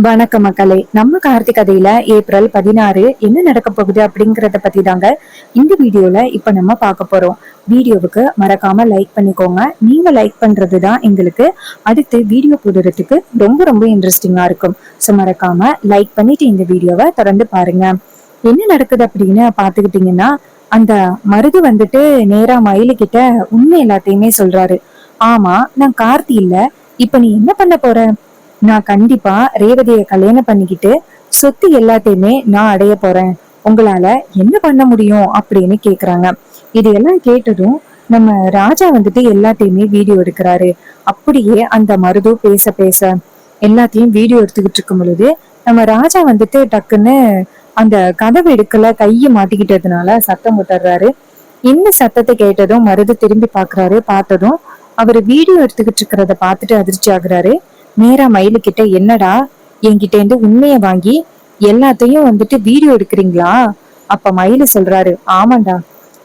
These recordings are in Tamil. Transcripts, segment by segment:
வணக்க மக்களே. நம்ம கார்த்திக் கதையில ஏப்ரல் 16 என்ன நடக்க போகுது அப்படிங்கறத பத்தி தாங்க இந்த வீடியோல இப்ப நம்ம பார்க்க போறோம். வீடியோவுக்கு மறக்காம லைக் பண்ணிக்கோங்க. நீங்க லைக் பண்றதுதான் எங்களுக்கு அடுத்து வீடியோ போடுறதுக்கு ரொம்ப ரொம்ப இன்ட்ரெஸ்டிங்கா இருக்கும். ஸோ மறக்காம லைக் பண்ணிட்டு இந்த வீடியோவை தொடர்ந்து பாருங்க. என்ன நடக்குது அப்படின்னு பாத்துக்கிட்டீங்கன்னா, அந்த மருது வந்துட்டு நேரா மயிலு கிட்ட உண்மை எல்லாத்தையுமே சொல்றாரு. ஆமா, நான் கார்த்தி இல்ல. இப்ப நீ என்ன பண்ண போற? நான் கண்டிப்பா ரேவதியை கல்யாணம் பண்ணிக்கிட்டு சொத்து எல்லாத்தையுமே நான் அடைய போறேன். உங்களால என்ன பண்ண முடியும் அப்படின்னு கேக்குறாங்க. இதையெல்லாம் கேட்டதும் நம்ம ராஜா வந்துட்டு எல்லாத்தையுமே வீடியோ எடுக்கிறாரு. அப்படியே அந்த மருது பேச பேச எல்லாத்தையும் வீடியோ எடுத்துக்கிட்டு இருக்கும் பொழுது நம்ம ராஜா வந்துட்டு டக்குன்னு அந்த கதவு எடுக்கல கையை மாட்டிக்கிட்டதுனால சத்தம் போட்டுறாரு. இந்த சத்தத்தை கேட்டதும் மருது திரும்பி பாக்குறாரு. பார்த்ததும் அவரு வீடியோ எடுத்துக்கிட்டு இருக்கிறத பார்த்துட்டு அதிர்ச்சி ஆகுறாரு. நேரா மயிலு கிட்ட, என்னடா என்கிட்ட இருந்து உண்மைய வாங்கி எல்லாத்தையும் வந்துட்டு வீடியோ எடுக்கிறீங்களா? அப்ப மயிலு சொல்றாரு, ஆமாண்டா,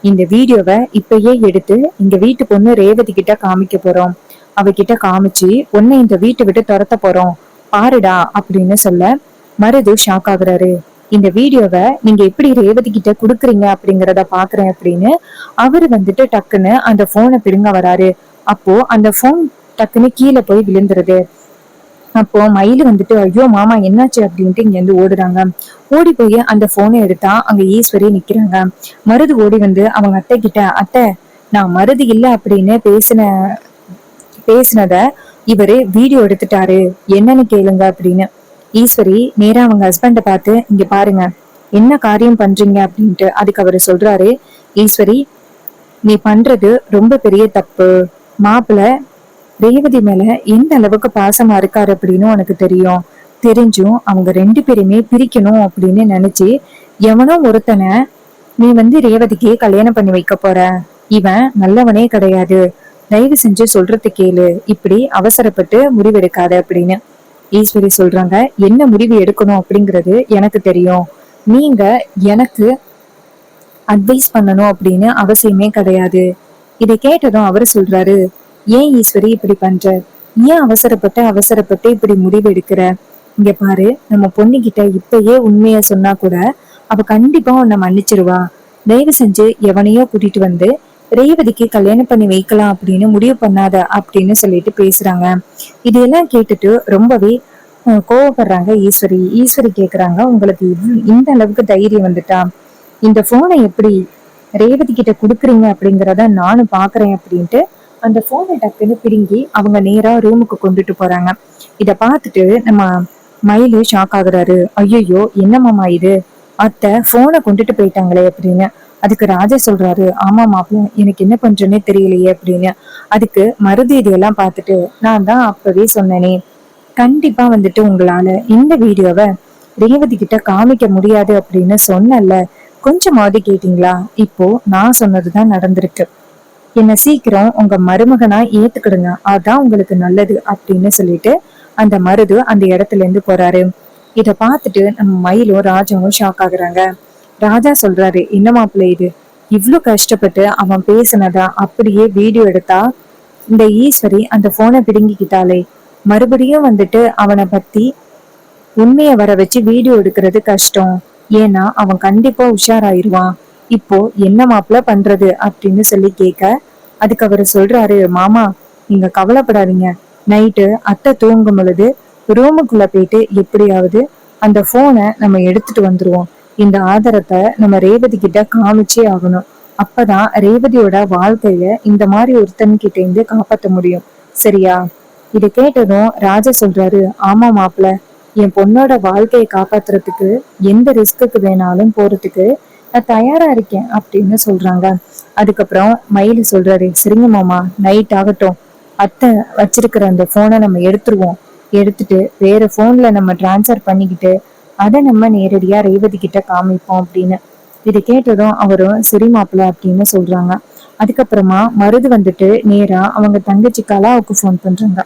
இந்த வீடியோவை இப்பயே எடுத்து எங்க வீட்டு பொண்ணு ரேவதி கிட்ட காமிக்க போறோம். அவகிட்ட காமிச்சு உன்னை இந்த வீட்டை விட்டு துரத்த போறோம், பாருடா அப்படின்னு சொல்ல மருது ஷாக் ஆகுறாரு. இந்த வீடியோவை நீங்க எப்படி ரேவதி கிட்ட குடுக்குறீங்க அப்படிங்கறத பாக்குறேன் அப்படின்னு அவரு வந்துட்டு டக்குன்னு அந்த போனை பிடுங்க வராரு. அப்போ அந்த போன் டக்குன்னு கீழே போய் விழுந்துருது. அப்போ மயிலு வந்துட்டு, ஐயோ மாமா என்னாச்சு அப்படின்ட்டு இங்க இருந்து ஓடுறாங்க. ஓடி போய் அந்த போனை எடுத்தா அங்க ஈஸ்வரி நிக்கிறாங்க. மருது ஓடி வந்து அவங்க அத்தை கிட்ட, அத்தை, நான் மருது இல்ல அப்படின்னு பேசினத இவரு வீடியோ எடுத்துட்டாரு, என்னன்னு கேளுங்க அப்படின்னு. ஈஸ்வரி நேரா அவங்க ஹஸ்பண்ட பார்த்து, இங்க பாருங்க என்ன காரியம் பண்றீங்க அப்படின்ட்டு. அதுக்கு அவரு சொல்றாரு, ஈஸ்வரி, நீ பண்றது ரொம்ப பெரிய தப்பு. மாப்பிள்ள ரேவதி மேல எந்த அளவுக்கு பாசமா இருக்காரு அப்படின்னு உனக்கு தெரியும். தெரிஞ்சும் அவங்க ரெண்டு பேருமே பிரிக்கணும் அப்படின்னு நினைச்சு எவனோ ஒருத்தனை நீ வந்து ரேவதிக்கு கல்யாணம் பண்ணி வைக்க போற. இவன் நல்லவனே கிடையாது. தயவு செஞ்சு சொல்றது கேளு, இப்படி அவசரப்பட்டு முடிவெடுக்காத அப்படின்னு. ஈஸ்வரி சொல்றாங்க, என்ன முடிவு எடுக்கணும் அப்படிங்கிறது எனக்கு தெரியும். நீங்க எனக்கு அட்வைஸ் பண்ணணும் அப்படின்னு அவசியமே கிடையாது. இதை கேட்டதும் அவரு சொல்றாரு, ஏன் ஈஸ்வரி இப்படி பண்ற? ஏன் அவசரப்பட்டு அவசரப்பட்டு இப்படி முடிவு எடுக்கிற? இங்க பாரு, நம்ம பொண்ணுகிட்ட இப்பயே உண்மைய சொன்னா கூட அவ கண்டிப்பா உன்னை மன்னிச்சிருவா. தயவு செஞ்சு எவனையோ கூட்டிட்டு வந்து ரேவதிக்கு கல்யாணம் பண்ணி வைக்கலாம் அப்படின்னு முடிவு பண்ணாத அப்படின்னு சொல்லிட்டு பேசுறாங்க. இதையெல்லாம் கேட்டுட்டு ரொம்பவே கோவப்படுறாங்க ஈஸ்வரி. ஈஸ்வரி கேக்குறாங்க, உங்களுக்கு இந்த அளவுக்கு தைரியம் வந்துட்டா இந்த போனை எப்படி ரேவதி கிட்ட குடுக்குறீங்க அப்படிங்கிறத நானும் பாக்குறேன் அப்படின்ட்டு அந்த போனை டக்குன்னு பிடுங்கி அவங்க நேரா ரூமுக்கு கொண்டுட்டு போறாங்க. இத பார்த்துட்டு நம்ம மயிலு ஷாக் ஆகுறாரு. ஐயோ, என்ன மாமா இது, அத்தை போனை கொண்டுட்டு போயிட்டாங்களே அப்படின்னு. அதுக்கு ராஜா சொல்றாரு, ஆமா மாப்பிள்ள, எனக்கு என்ன பண்றேன்னே தெரியலையே அப்படின்னு. அதுக்கு மருதி இதெல்லாம் பார்த்துட்டு, நான் தான் அப்பவே சொன்னேனே, கண்டிப்பா வந்துட்டு உங்களால இந்த வீடியோவை ரேவதி கிட்ட காமிக்க முடியாது அப்படின்னு சொன்னல, கொஞ்சமாவது கேட்டீங்களா? இப்போ நான் சொன்னதுதான் நடந்திருக்கு. என்ன சீக்கிரம் உங்க மருமகனா ஏத்துக்கிடுங்க, அதான் உங்களுக்கு நல்லது அப்படின்னு சொல்லிட்டு அந்த மருது அந்த இடத்துல இருந்து போறாரு. இத பார்த்துட்டு நம்ம மயிலும் ராஜாவும் ஷாக் ஆகுறாங்க. ராஜா சொல்றாரு, என்ன மாப்பிள்ள இது, இவ்ளோ கஷ்டப்பட்டு அவன் பேசினதா அப்படியே வீடியோ எடுத்தா இந்த ஈஸ்வரி அந்த போனை பிடுங்கிக்கிட்டாலே மறுபடியும் வந்துட்டு அவனை பத்தி உண்மைய வர வச்சு வீடியோ எடுக்கிறது கஷ்டம். ஏன்னா அவன் கண்டிப்பா உஷாராயிருவான். இப்போ என்ன மாப்பிள்ள பண்றது அப்படின்னு சொல்லி கேட்க, அதுக்கு அவரு சொல்றாரு, மாமா நீங்க கவலைப்படாதீங்க. நைட்டு அத்தை தூங்கும் பொழுது ரூமுக்குள்ள போயிட்டு எப்படியாவது அந்த போனை நம்ம எடுத்துட்டு வந்துருவோம். இந்த ஆதாரத்தை நம்ம ரேவதி கிட்ட காமிச்சே ஆகணும். அப்பதான் ரேவதியோட வாழ்க்கைய இந்த மாதிரி ஒருத்தன் கிட்ட இருந்து காப்பாத்த முடியும். சரியா? இத கேட்டதும் ராஜா சொல்றாரு, ஆமா மாப்பிள்ள, என் பொண்ணோட வாழ்க்கையை காப்பாத்துறதுக்கு எந்த ரிஸ்க்கு வேணாலும் போறதுக்கு நான் தயாரா இருக்கேன் அப்படின்னு சொல்றாங்க. அதுக்கப்புறம் மயிலு சொல்றாரு, சரிங்க மாமா, நைட் ஆகட்டும், அத்தை வச்சிருக்கிற அந்த போனை நம்ம எடுத்துருவோம். எடுத்துட்டு வேற போன்ல நம்ம டிரான்ஸ்ஃபர் பண்ணிக்கிட்டு அதை நம்ம நேரடியா ரேவதி கிட்ட காமிப்போம் அப்படின்னு. இதை கேட்டதும் அவரும் சரி மாப்பிள்ள அப்படின்னு சொல்றாங்க. அதுக்கப்புறமா மருது வந்துட்டு நேரா அவங்க தங்கச்சி கலாவுக்கு போன் பண்றாங்க.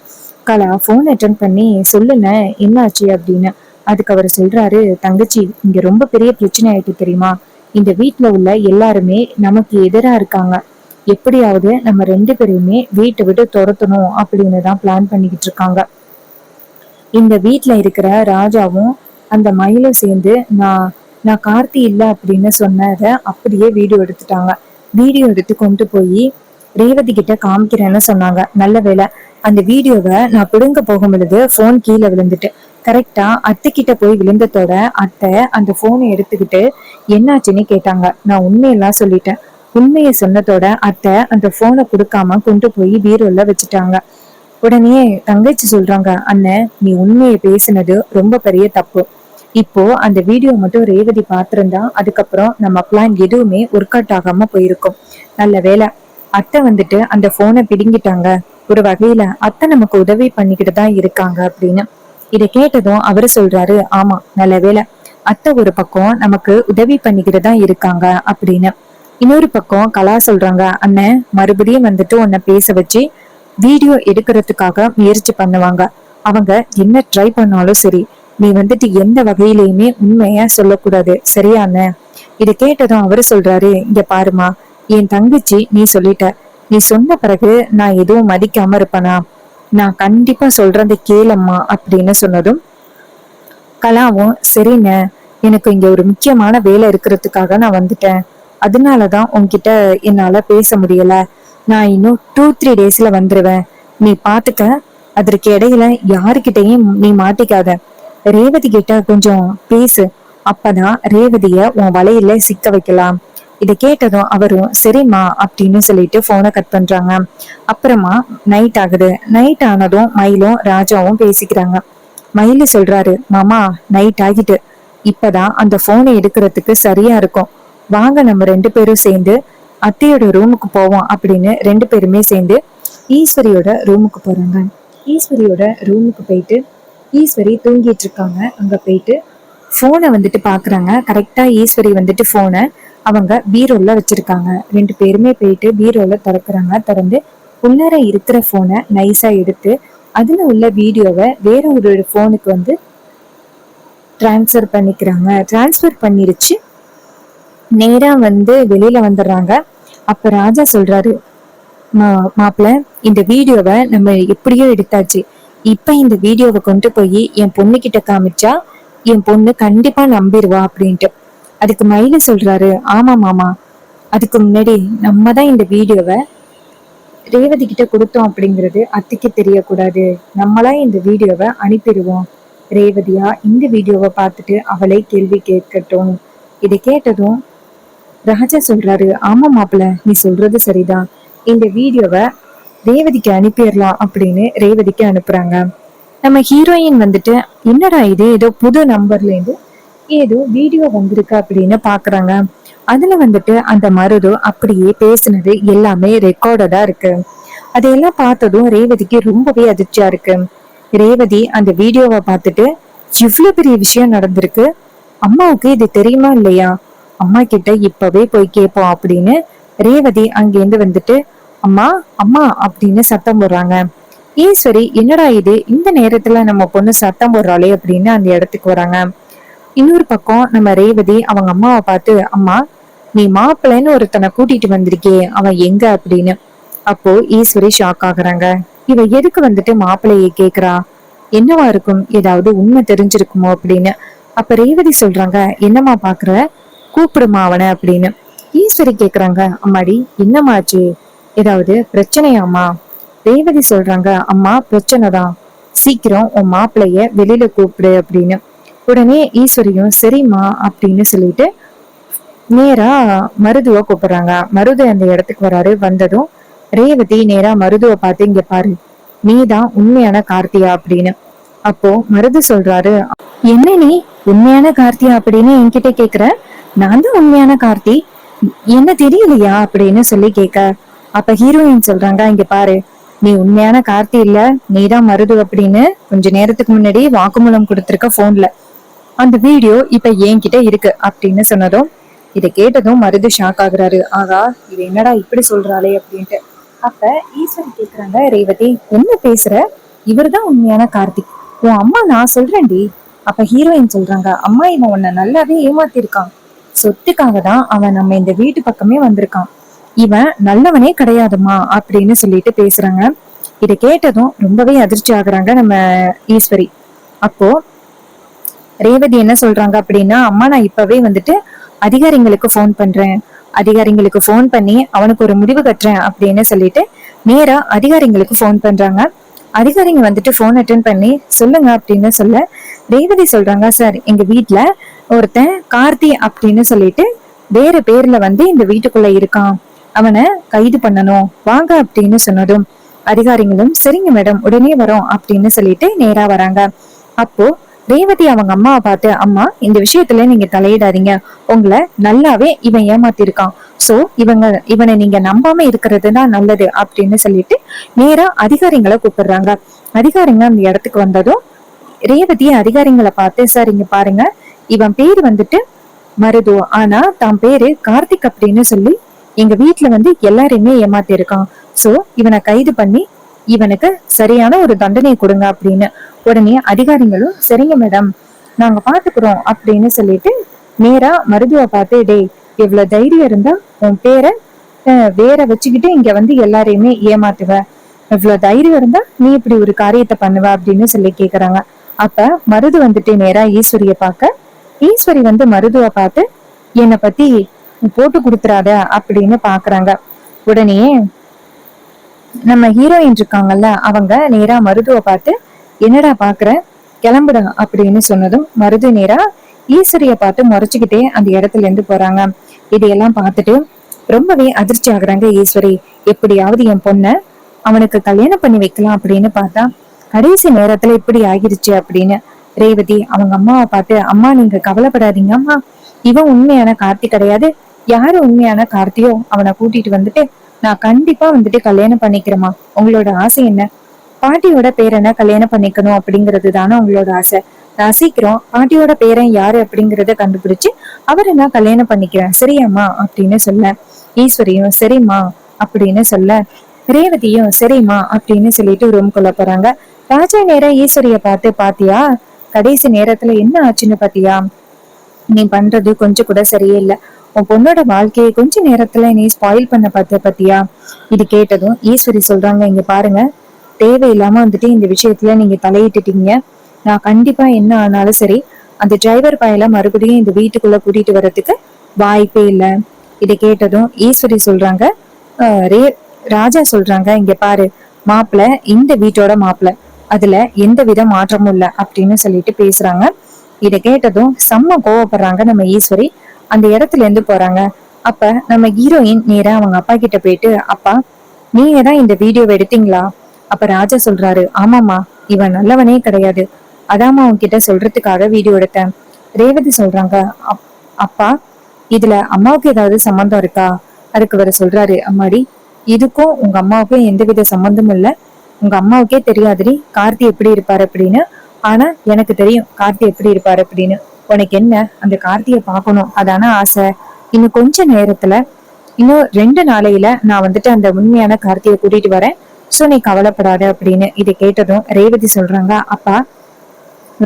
கலா போன் அட்டன் பண்ணி, சொல்லுங்க என்னாச்சு அப்படின்னு. அதுக்கு அவர் சொல்றாரு, தங்கச்சி, இங்க ரொம்ப பெரிய பிரச்சனை ஆயிட்டு தெரியுமா? இந்த வீட்டுல உள்ள எல்லாருமே நமக்கு எதிரா இருக்காங்க. எப்படியாவது நம்ம ரெண்டு பேரையுமே வீட்டை விட்டு துரத்தணும் அப்படின்னு தான் பிளான் பண்ணிக்கிட்டு இருக்காங்க. இந்த வீட்ல இருக்கிற ராஜாவும் அந்த மயிலும் சேர்ந்து நான் நான் கார்த்தி இல்ல அப்படின்னு சொன்னதை அப்படியே வீடியோ எடுத்துட்டாங்க. வீடியோ எடுத்து கொண்டு போய் ரேவதி கிட்ட காமிக்கிறேன்னு சொன்னாங்க. நல்ல வேளை அந்த வீடியோவை நான் பிடுங்க போகும் பொழுது போன் கீழே விழுந்துட்டு கரெக்டா அத்தை கிட்ட போய் விழுந்ததோட அத்தை அந்த போனை எடுத்துக்கிட்டு என்னாச்சுன்னு கேட்டாங்க. நான் உண்மையெல்லாம் சொல்லிட்டேன். உண்மையை சொன்னதோட அத்தை அந்த போனை கொடுக்காம கொண்டு போய் பீரோல வச்சுட்டாங்க. உடனே தங்கச்சி சொல்றாங்க, அண்ணன் நீ உண்மையை பேசினது ரொம்ப பெரிய தப்பு. இப்போ அந்த வீடியோ மட்டும் ரேவதி பார்த்திருந்தா அதுக்கப்புறம் நம்ம பிளான் எதுவுமே ஒர்க் அவுட் ஆகாம போயிருக்கும். நல்ல வேளை அத்தை வந்துட்டு அந்த போனை பிடுங்கிட்டாங்க. ஒரு வகையில அத்தை நமக்கு உதவி பண்ணிக்கிட்டு தான் இருக்காங்க அப்படின்னு. இதை கேட்டதும் அவரு சொல்றாரு, ஆமா நல்ல வேளை அத்தை ஒரு பக்கம் நமக்கு உதவி பண்ணிக்கிட்டு தான் இருக்காங்க அப்படின்னு. இன்னொரு பக்கம் கலா சொல்றாங்க, அண்ணன் மறுபடியும் வந்துட்டு உன்னை பேச வச்சு வீடியோ எடுக்கிறதுக்காக முயற்சி பண்ணுவாங்க. அவங்க என்ன ட்ரை பண்ணாலும் சரி, நீ வந்துட்டு எந்த வகையிலயுமே உண்மைய சொல்லக்கூடாது, சரியான? இதை கேட்டதும் அவரு சொல்றாரு, இங்க பாருமா, என் தங்கச்சி நீ சொல்லிட்ட, நீ சொன்ன பிறகு நான் எதுவும் மதிக்காம இருப்பனா? நான் கண்டிப்பா சொல்றத கேளம்மா அப்படின்னு சொன்னதும் கலாவும் சரிண்ண, எனக்கு இங்க ஒரு முக்கியமான வேலை இருக்கிறதுக்காக நான் வந்துட்டேன். அதனாலதான் உன்கிட்ட என்னால பேச முடியல. நான் இன்னும் 2-3 டேஸ்ல வந்துருவேன். நீ பாத்துக்க. அதற்கு இடையில யாருக்கிட்டையும் நீ மாட்டிக்காத. ரேவதி கிட்ட கொஞ்சம் பேசு. அப்பதான் ரேவதிய உன் வலையில சிக்க வைக்கலாம். இதை கேட்டதும் அவரும் சரிம்மா அப்படின்னு சொல்லிட்டு போனை கட் பண்றாங்க. அப்புறமா நைட் ஆகுது. நைட் ஆனதும் மயிலும் ராஜாவும் பேசிக்கிறாங்க. மயிலு சொல்றாரு, மாமா நைட் ஆகிட்டு, இப்பதான் அந்த போனை எடுக்கிறதுக்கு சரியா இருக்கும். வாங்க நம்ம 2 பேரும் சேர்ந்து அத்தையோட ரூமுக்கு போவோம் அப்படின்னு 2 பேருமே சேர்ந்து ஈஸ்வரியோட ரூமுக்கு போறாங்க. ஈஸ்வரியோட ரூமுக்கு போயிட்டு ஈஸ்வரி தூங்கிட்டு இருக்காங்க. அங்க போயிட்டு போனை வந்துட்டு பாக்குறாங்க. கரெக்டா ஈஸ்வரி வந்துட்டு போனை அவங்க பீரோல வச்சிருக்காங்க. 2 பேருமே போயிட்டு பீரோல திறக்கிறாங்க. திறந்து உள்ளார இருக்கிற போனை நைஸா எடுத்து அதுல உள்ள வீடியோவை வேற ஒரு போனுக்கு வந்து டிரான்ஸ்ஃபர் பண்ணிக்கிறாங்க. டிரான்ஸ்ஃபர் பண்ணிருச்சு. நேரா வந்து வெளியில வந்துடுறாங்க. அப்ப ராஜா சொல்றாரு, மாப்பிள்ள இந்த வீடியோவை நம்ம எப்படியோ எடுத்தாச்சு. இப்ப இந்த வீடியோவை கொண்டு போய் என் பொண்ணு கிட்ட காமிச்சா என் பொண்ணு கண்டிப்பா நம்பிடுவா அப்படின்ட்டு. அதுக்கு மயில சொல்றாரு, ஆமா மாமா, அதுக்கு முன்னாடி நம்ம தான் இந்த வீடியோவை ரேவதி கிட்ட கொடுத்தோம் அப்படிங்கிறது அத்தைக்கு தெரியக்கூடாது. நம்மளா இந்த வீடியோவை அனுப்பிடுவோம். ரேவதியா இந்த வீடியோவை பார்த்துட்டு அவளை கேள்வி கேட்கட்டும். இதை கேட்டதும் ராஜா சொல்றாரு, ஆமா மாப்பிள்ள நீ சொல்றது சரிதான். இந்த வீடியோவை ரேவதிக்கு அனுப்பிடலாம் அப்படின்னு ரேவதிக்கு அனுப்புறாங்க. நம்ம ஹீரோயின் வந்துட்டு என்னடா இது, ஏதோ புது நம்பர்ல இருந்து ஏதோ வீடியோ வந்திருக்கு அப்படின்னு பாக்குறாங்க. அதுல வந்துட்டு அந்த மருது அப்படியே பேசினது எல்லாமே ரெக்கார்டடா இருக்கு. அதையெல்லாம் பார்த்ததும் ரேவதிக்கு ரொம்பவே அதிர்ச்சியா இருக்கு. ரேவதி அந்த வீடியோவை பார்த்துட்டு இவ்வளவு பெரிய விஷயம் நடந்திருக்கு, அம்மாவுக்கு இது தெரியுமா இல்லையா, அம்மா கிட்ட இப்பவே போய் கேட்போம் அப்படின்னு ரேவதி அங்கேருந்து வந்துட்டு அம்மா அம்மா அப்படின்னு சத்தம் போடுறாங்க. ஈஸ்வரி என்னடா இது இந்த நேரத்துல நம்ம பொண்ணு சத்தம் போடுறாளே அப்படின்னு அந்த இடத்துக்கு வராங்க. இன்னொரு பக்கம் நம்ம ரேவதி அவங்க அம்மாவை பார்த்து, அம்மா நீ மாப்பிள்ளைன்னு ஒருத்தனை கூட்டிட்டு வந்திருக்கே, அவன் எங்க அப்படின்னு. அப்போ ஈஸ்வரி ஷாக் ஆகுறாங்க. இவ எதுக்கு வந்துட்டு மாப்பிள்ளையை கேக்குறா, என்னவா இருக்கும், ஏதாவது உண்மை தெரிஞ்சிருக்குமோ அப்படின்னு. அப்ப ரேவதி சொல்றாங்க, என்னம்மா பாக்குற, கூப்பிடுமா அவனை அப்படின்னு. ஈஸ்வரி கேக்குறாங்க, அம்மாடி என்னமாச்சு, ஏதாவது பிரச்சனையாமா? ரேவதி சொல்றாங்க, அம்மா பிரச்சனைதான், சீக்கிரம் உன் மாப்பிள்ளைய வெளியில கூப்பிடு அப்படின்னு. உடனே ஈஸ்வரியும் சரிம்மா அப்படின்னு சொல்லிட்டு நேரா மருதுவ கூப்பிடுறாங்க. மருது அந்த இடத்துக்கு வராரு. வந்ததும் ரேவதி நேரா மருதுவ பார்த்து, இங்க பாரு, நீதான் உண்மையான கார்த்தியா அப்படின்னு. அப்போ மருது சொல்றாரு, என்ன நீ உண்மையான கார்த்தியா அப்படின்னு என்கிட்ட கேக்குற, நான் தான் உண்மையான கார்த்தி, என்ன தெரியலையா அப்படின்னு சொல்லி கேட்க. அப்ப ஹீரோயின் சொல்றாங்க, இங்க பாரு, நீ உண்மையான கார்த்தி இல்ல, நீதான் மருது அப்படின்னு கொஞ்ச நேரத்துக்கு முன்னாடி வாக்குமூலம் கொடுத்திருக்க போன்ல. அந்த வீடியோ இப்ப என்கிட்ட இருக்கு அப்படின்னு சொன்னதும் இதை கேட்டதும் மருது ஷாக் ஆகுறாரு. ஆகா, இது என்னடா இப்படி சொல்றாளே அப்படின்ட்டு. அப்ப ஈஸ்வரி கேக்குறாங்க, ரேவதி என்ன பேசுற, இவர்தான் உண்மையான கார்த்திக், உன் அம்மா நான் சொல்றேன்டி. அப்ப ஹீரோயின் சொல்றாங்க, அம்மா இவன் உன்னை நல்லாவே ஏமாத்திருக்கான், சொத்துக்காக தான் அவன் நம்ம இந்த வீட்டு பக்கமே வந்திருக்கான், இவன் நல்லவனே கிடையாதுமா அப்படின்னு சொல்லிட்டு பேசுறாங்க. இதை கேட்டதும் ரொம்பவே அதிர்ச்சி ஆகுறாங்க நம்ம ஈஸ்வரி. அப்போ ரேவதி என்ன சொல்றாங்க அப்படின்னா, அம்மா நான் இப்பவே வந்துட்டு அதிகாரிங்களுக்கு ஃபோன் பண்றேன், அதிகாரிங்களுக்கு ஃபோன் பண்ணி அவனுக்கு ஒரு முடிவு கட்டுறேன் அப்படின்னு சொல்லிட்டு நேரா அதிகாரிங்களுக்கு ஃபோன் பண்றாங்க. அதிகாரிங்க வந்துட்டு ஃபோன் அட்டன் பண்ணி சொல்லுங்க அப்படின்னு சொல்ல ரேவதி சொல்றாங்க, சார் எங்க வீட்டுல ஒருத்தன் கார்த்தி அப்படின்னு சொல்லிட்டு வேற பேர்ல வந்து இந்த வீட்டுக்குள்ள இருக்கான், அவனை கைது பண்ணணும் வாங்க அப்படின்னு சொன்னதும் அதிகாரிகளும் சரிங்க மேடம் உடனே வரோம் அப்படின்னு சொல்லிட்டு நேரா வராங்க. அப்போ ரேவதி அவங்க அம்மாவை பார்த்து, அம்மா இந்த விஷயத்துல நீங்க தலையிடாதீங்க, உங்களை நல்லாவே இவன் ஏமாத்திருக்கான், சோ இவனை நீங்க நம்பாம இருக்கிறது தான் நல்லது அப்படின்னு சொல்லிட்டு நேரா அதிகாரிங்களை கூப்பிடுறாங்க. அதிகாரிங்க அந்த இடத்துக்கு வந்ததும் ரேவதி அதிகாரிங்களை பார்த்து, சார் இங்க பாருங்க, இவன் பேரு வந்துட்டு மருது, ஆனா தான் பேரு கார்த்திக் அப்படின்னு சொல்லி எங்க வீட்டுல வந்து எல்லாரையுமே ஏமாத்தி இருக்கான், சோ இவனை கைது பண்ணி இவனுக்கு சரியான ஒரு தண்டனை கொடுங்க அப்படின்னு. உடனே அதிகாரிகளும் சரிங்க மேடம் நாங்க பாத்துக்கிறோம் அப்படின்னு சொல்லிட்டு நேரா மருதுவை பார்த்து, டேய் எவ்வளவு தைரியம் இருந்தா உன் பேரை வேற வச்சுக்கிட்டு இங்க வந்து எல்லாரையுமே ஏமாத்துவ, இவ்வளவு தைரியம் இருந்தா நீ இப்படி ஒரு காரியத்தை பண்ணுவ அப்படின்னு சொல்லி கேக்குறாங்க. அப்ப மருது வந்துட்டு நேரா ஈஸ்வரிய பார்க்க, ஈஸ்வரி வந்து மருதுவை பார்த்து என்னை பத்தி போட்டு கொடுத்துறாத அப்படின்னு பாக்குறாங்க. உடனே நம்ம ஹீரோயின் இருக்காங்கல்ல அவங்க நேரா மருதுவை பார்த்து என்னடா பாக்குற கிளம்புடா அப்படின்னு சொன்னதும் மருது நேரா ஈஸ்வரிய பார்த்து முறைச்சுக்கிட்டே அந்த இடத்துல இருந்து போறாங்க. இதையெல்லாம் பார்த்துட்டு ரொம்பவே அதிர்ச்சி ஆகுறாங்க ஈஸ்வரி. எப்படியாவது என் பொண்ண அவனுக்கு கல்யாணம் பண்ணி வைக்கலாம் அப்படின்னு பார்த்தா கடைசி நேரத்துல இப்படி ஆகிருச்சு அப்படின்னு ரேவதி அவங்க அம்மாவை பார்த்து, அம்மா நீங்க கவலைப்படாதீங்க அம்மா, இவன் உண்மையான கார்த்தி கிடையாது, யாரு உண்மையான கார்த்தியோ அவனை கூட்டிட்டு வந்துட்டு நான் கண்டிப்பா வந்துட்டு கல்யாணம் பண்ணிக்கிறேமா, உங்களோட ஆசை என்ன, பாட்டியோட பேரனை கல்யாணம் பண்ணிக்கணும் அப்படிங்கிறது தானே உங்களோட ஆசை, நான் சீக்கிரம் பாட்டியோட பேரன் யாரு அப்படிங்கறத கண்டுபிடிச்சு அவரை நான் கல்யாணம் பண்ணிக்கிறேன் சரியாம்மா அப்படின்னு சொல்ல ஈஸ்வரியும் சரிம்மா அப்படின்னு சொல்ல ரேவதியும் சரிம்மா அப்படின்னு சொல்லிட்டு ரூம்குள்ள போறாங்க. ராஜா நேரம் ஈஸ்வரிய பார்த்து, பாத்தியா கடைசி நேரத்துல என்ன ஆச்சுன்னு பாத்தியா, நீ பண்றது கொஞ்சம் கூட சரியே இல்ல, உன் பொண்ணோட வாழ்க்கையை கொஞ்ச நேரத்துல நீ ஸ்பாயில் பண்ண பாத்தியா. இது கேட்டதும் ஈஸ்வரி சொல்றாங்க, இங்க பாருங்க தேவையில்லாம வந்துட்டு இந்த விஷயத்துல நீங்க தலையிட்டுட்டீங்க, நான் கண்டிப்பா என்ன ஆனாலும் சரி அந்த டிரைவர் பயல மறுபடியும் இந்த வீட்டுக்குள்ள கூட்டிட்டு வர்றதுக்கு வாய்ப்பே இல்ல. இதை கேட்டதும் ஈஸ்வரி சொல்றாங்க, ராஜா சொல்றாங்க, இங்க பாரு மாப்பிள்ள இந்த வீட்டோட மாப்பிள்ள, அதுல எந்த வித மாற்றமும் இல்ல அப்படின்னு சொல்லிட்டு பேசுறாங்க. இதை கேட்டதும் செம்ம கோவப்படுறாங்க நம்ம ஈஸ்வரி. அந்த இடத்துல இருந்து போறாங்க. அப்ப நம்ம ஹீரோயின் நேரா அவங்க அப்பா கிட்ட போயிட்டு, அப்பா நீங்க தான் இந்த வீடியோவை எடுத்தீங்களா? அப்ப ராஜா சொல்றாரு, ஆமாமா இவன் நல்லவனே கிடையாது, அதாமா உன்கிட்ட சொல்றதுக்காக வீடியோ எடுத்தேன். ரேவதி சொல்றாங்க, அப்பா இதுல அம்மாவுக்கு ஏதாவது சம்பந்தம் இருக்கா? அதுக்கு வர சொல்றாரு, அம்மாடி இதுக்கும் உங்க அம்மாவுக்கும் எந்தவித சம்பந்தமும் இல்ல, உங்க அம்மாவுக்கே தெரியாதுடி கார்த்தி எப்படி இருப்பாரு அப்படின்னு, ஆனா எனக்கு தெரியும் கார்த்தி எப்படி இருப்பாரு அப்படின்னு. உனக்கு என்ன அந்த கார்த்தியை பார்க்கணும் அதான ஆசை, இன்னும் கொஞ்ச நேரத்துல இன்னும் 2 நாளையில நான் வந்துட்டு அந்த உண்மையான கார்த்தியை கூட்டிட்டு வரேன், சோ நீ கவலைப்படாத அப்படின்னு. இதை கேட்டதும் ரேவதி சொல்றாங்க, அப்பா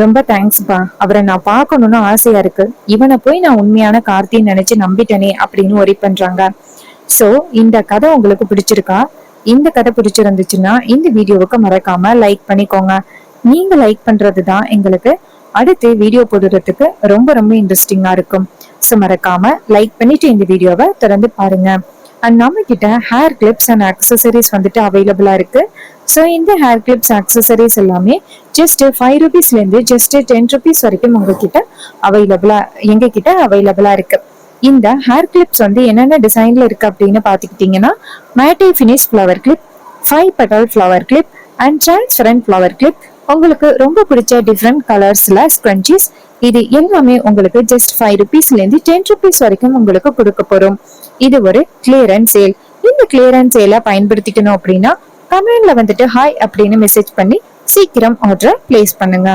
ரொம்ப தேங்க்ஸ்ப்பா, அவரை நான் பார்க்கணும்னு ஆசையா இருக்கு, இவனை போய் நான் உண்மையான கார்த்தின்னு நினைச்சு நம்பிட்டனே அப்படின்னு ஒரி பண்றாங்க. சோ இந்த கதை உங்களுக்கு பிடிச்சிருக்கா? இந்த கதை பிடிச்சிருந்துச்சுன்னா இந்த வீடியோவுக்கு மறக்காம லைக் பண்ணிக்கோங்க. நீங்க லைக் பண்றதுதான் எங்களுக்கு அடுத்து வீடியோ போடுறதுக்கு ரொம்ப ரொம்ப இன்ட்ரெஸ்டிங்கா இருக்கும். சோ மறக்காம லைக் பண்ணிட்டு இந்த வீடியோவை தொடர்ந்து பாருங்க. அண்ட் நம்ம கிட்ட ஹேர் கிளிப்ஸ் அண்ட் அக்சசரிஸ் வந்துட்டு அவைலபிளா இருக்கு. ஸோ இந்த ஹேர் கிளிப்ஸ் அக்சசரிஸ் எல்லாமே ஜஸ்ட் 5 rupeesல இருந்து ஜஸ்ட் 10 rupees வரைக்கும் உங்ககிட்ட எங்க கிட்ட அவைலபிளா இருக்கு. இந்த ஹேர் கிளிப்ஸ் வந்து என்னென்ன டிசைன்ல இருக்கு அப்படின்னு பாத்துக்கிட்டீங்கன்னா, matte finish flower clip, 5 petal flower clip and transparent flower clip, உங்களுக்கு ரொம்ப பிடிச்ச டிஃப்ரெண்ட் கலர்ஸ்ல ஸ்க்ரன்ச்சீஸ், இது எல்லாமே உங்களுக்கு ஜஸ்ட் 5 rupeesல இருந்து 10 rupees வரைக்கும் உங்களுக்கு கொடுக்க போறோம். இது ஒரு கிளியரன்ஸ் சேல். இந்த கிளியரன்ஸ் சேலை பயன்படுத்திக்கணும் அப்படின்னா கமெண்ட்ல வந்துட்டு ஹாய் அப்படின்னு மெசேஜ் பண்ணி சீக்கிரம் ஆர்டரை பிளேஸ் பண்ணுங்க.